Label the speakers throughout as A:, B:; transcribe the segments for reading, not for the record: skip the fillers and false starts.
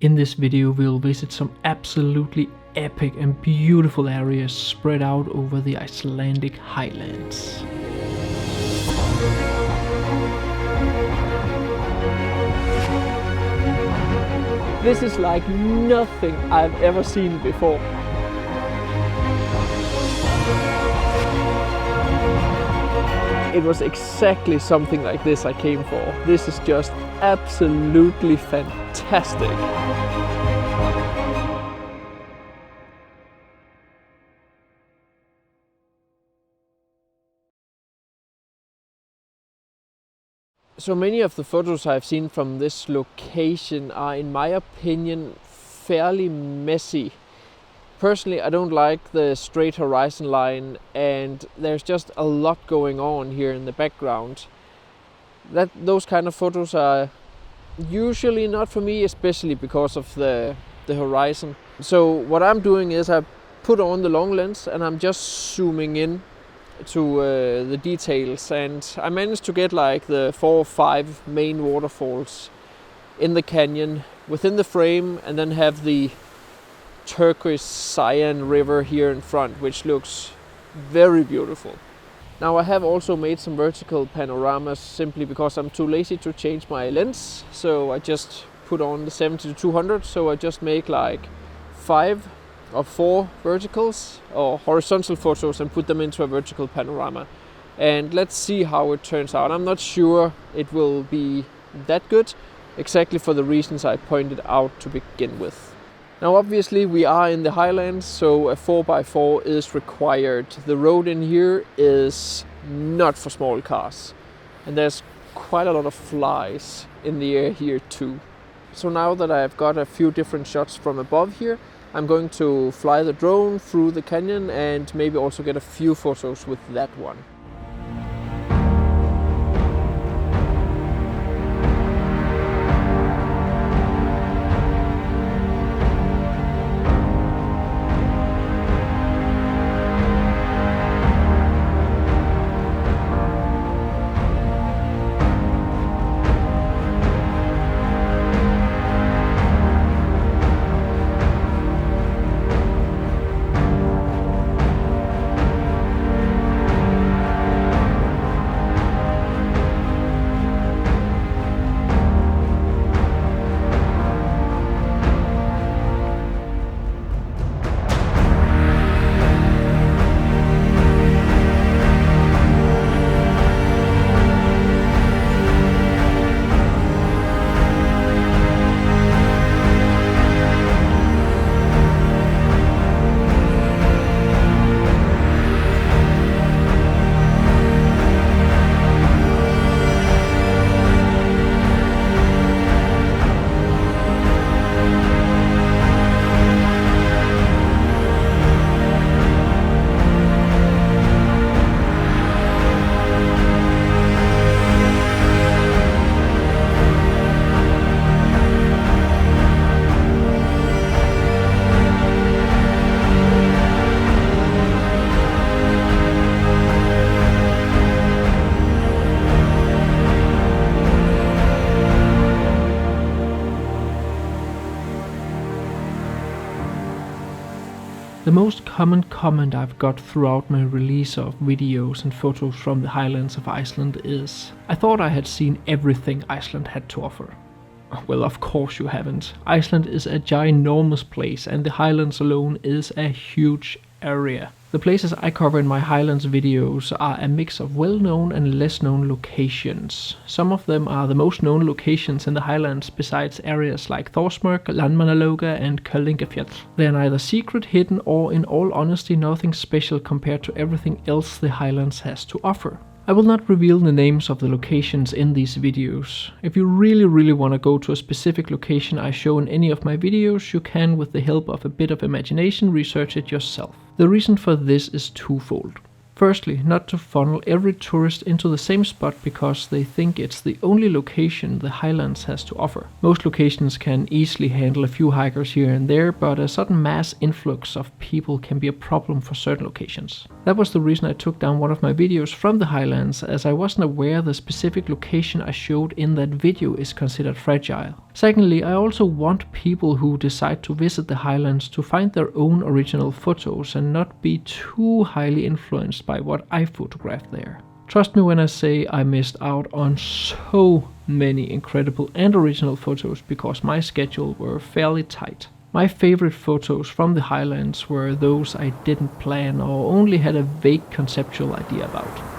A: In this video we'll visit some absolutely epic and beautiful areas spread out over the Icelandic Highlands. This is like nothing I've ever seen before. It was exactly something like this I came for. This is just absolutely fantastic. So many of the photos I've seen from this location are, in my opinion, fairly messy. Personally, I don't like the straight horizon line, and there's just a lot going on here in the background. Those kind of photos are usually not for me, especially because of the horizon. So what I'm doing is I put on the long lens and I'm just zooming in to the details, and I managed to get like the 4 or 5 main waterfalls in the canyon within the frame, and then have the turquoise cyan river here in front, which looks very beautiful. Now I have also made some vertical panoramas simply because I'm too lazy to change my lens, so I just put on the 70-200, so I just make like 5 or 4 verticals or horizontal photos and put them into a vertical panorama, and let's see how it turns out. I'm not sure it will be that good, exactly for the reasons I pointed out to begin with. Now obviously we are in the Highlands, so a 4x4 is required. The road in here is not for small cars, and there's quite a lot of flies in the air here too. So now that I've got a few different shots from above here, I'm going to fly the drone through the canyon and maybe also get a few photos with that one. The most common comment I've got throughout my release of videos and photos from the Highlands of Iceland is, I thought I had seen everything Iceland had to offer. Well, of course you haven't. Iceland is a ginormous place, and the Highlands alone is a huge area. The places I cover in my Highlands videos are a mix of well-known and less-known locations. Some of them are the most known locations in the Highlands besides areas like Thorsmörk, Landmannalauga and Köllingafjall. They are neither secret, hidden, or in all honesty nothing special compared to everything else the Highlands has to offer. I will not reveal the names of the locations in these videos. If you really want to go to a specific location I show in any of my videos, you can, with the help of a bit of imagination, research it yourself. The reason for this is twofold. Firstly, not to funnel every tourist into the same spot because they think it's the only location the Highlands has to offer. Most locations can easily handle a few hikers here and there, but a sudden mass influx of people can be a problem for certain locations. That was the reason I took down one of my videos from the Highlands, as I wasn't aware the specific location I showed in that video is considered fragile. Secondly, I also want people who decide to visit the Highlands to find their own original photos and not be too highly influenced by what I photographed there. Trust me when I say I missed out on so many incredible and original photos because my schedule were fairly tight. My favorite photos from the Highlands were those I didn't plan or only had a vague conceptual idea about.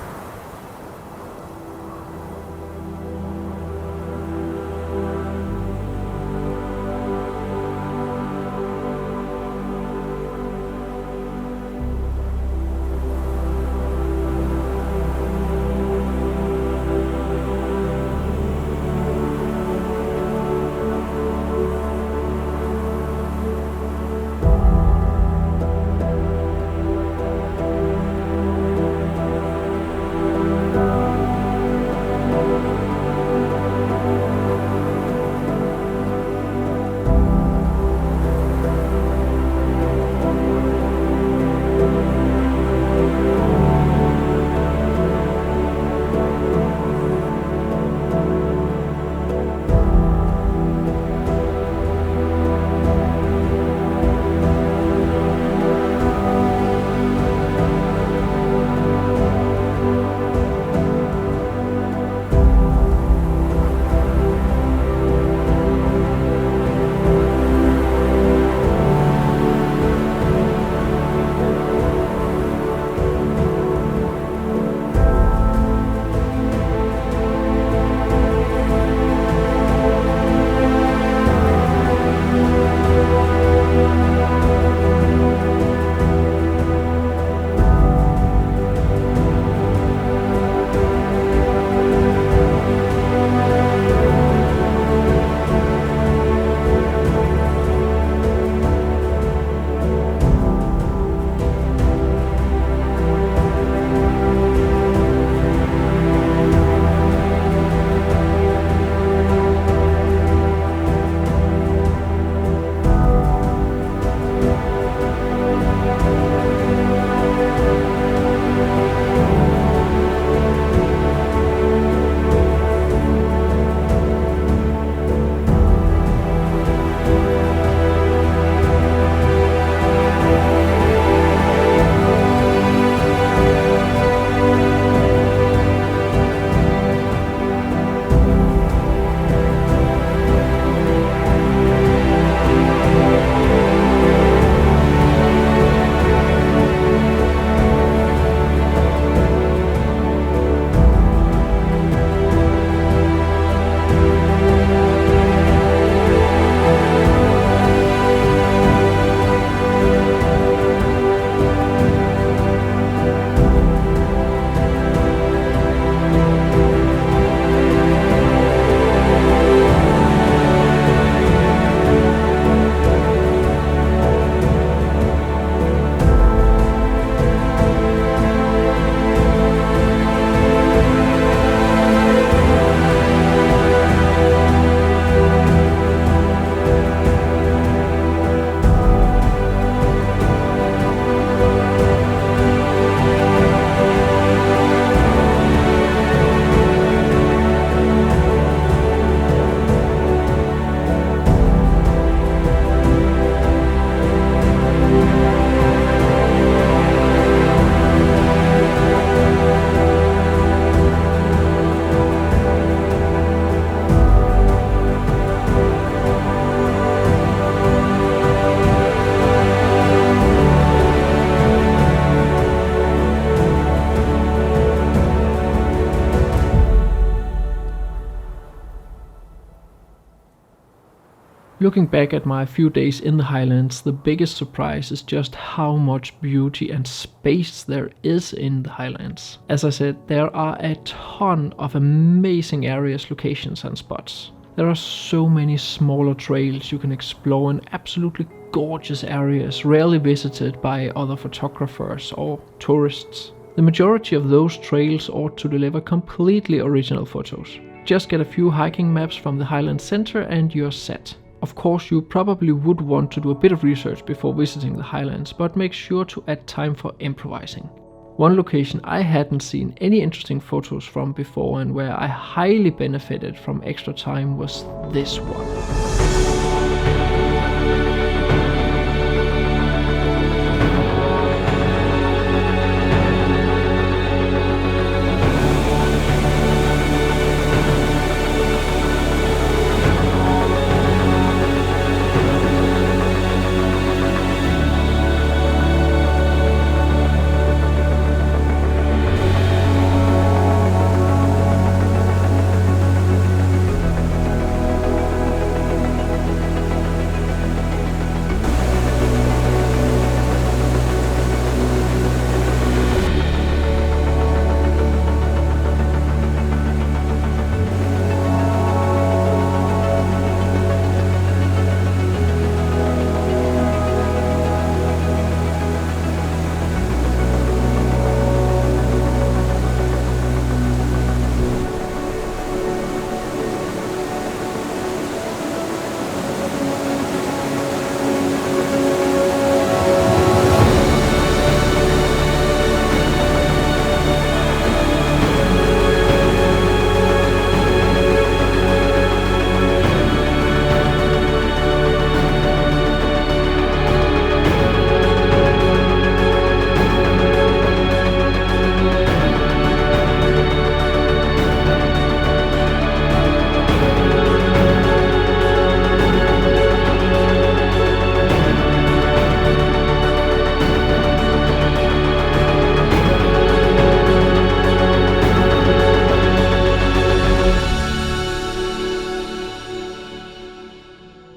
A: Looking back at my few days in the Highlands, the biggest surprise is just how much beauty and space there is in the Highlands. As I said, there are a ton of amazing areas, locations and spots. There are so many smaller trails you can explore in absolutely gorgeous areas rarely visited by other photographers or tourists. The majority of those trails ought to deliver completely original photos. Just get a few hiking maps from the Highland Center and you're set. Of course, you probably would want to do a bit of research before visiting the Highlands, but make sure to add time for improvising. One location I hadn't seen any interesting photos from before and where I highly benefited from extra time was this one.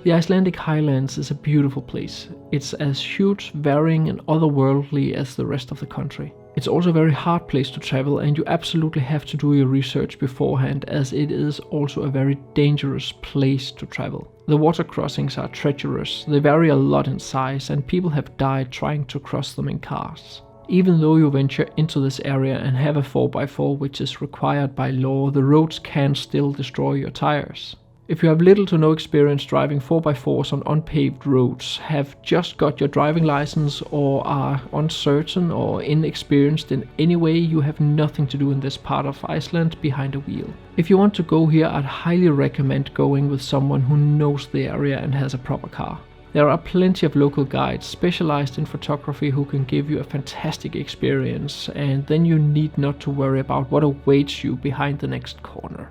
A: The Icelandic Highlands is a beautiful place. It's as huge, varying and otherworldly as the rest of the country. It's also a very hard place to travel, and you absolutely have to do your research beforehand, as it is also a very dangerous place to travel. The water crossings are treacherous, they vary a lot in size, and people have died trying to cross them in cars. Even though you venture into this area and have a 4x4 which is required by law, the roads can still destroy your tires. If you have little to no experience driving 4x4s on unpaved roads, have just got your driving license, or are uncertain or inexperienced in any way, you have nothing to do in this part of Iceland behind a wheel. If you want to go here, I'd highly recommend going with someone who knows the area and has a proper car. There are plenty of local guides specialized in photography who can give you a fantastic experience, and then you need not to worry about what awaits you behind the next corner.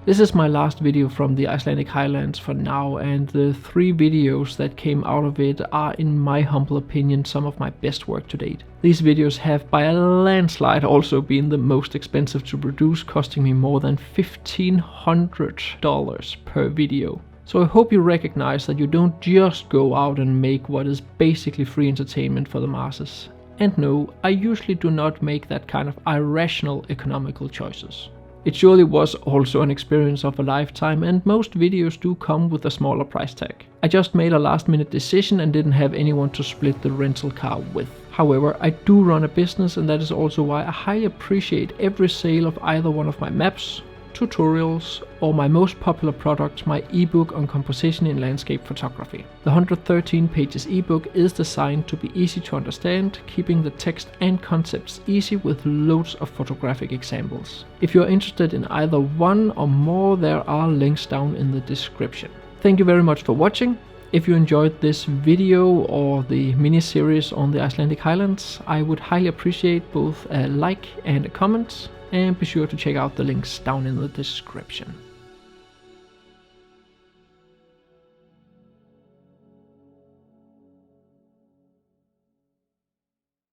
A: This is my last video from the Icelandic Highlands for now, and the 3 videos that came out of it are, in my humble opinion, some of my best work to date. These videos have by a landslide also been the most expensive to produce, costing me more than $1,500 per video. So I hope you recognize that you don't just go out and make what is basically free entertainment for the masses. And no, I usually do not make that kind of irrational economical choices. It surely was also an experience of a lifetime, and most videos do come with a smaller price tag. I just made a last minute decision and didn't have anyone to split the rental car with. However, I do run a business, and that is also why I highly appreciate every sale of either one of my maps, tutorials, or my most popular product, my ebook on composition in landscape photography. The 113 pages ebook is designed to be easy to understand, keeping the text and concepts easy with loads of photographic examples. If you are interested in either one or more, there are links down in the description. Thank you very much for watching. If you enjoyed this video or the mini-series on the Icelandic Highlands, I would highly appreciate both a like and a comment, and be sure to check out the links down in the description.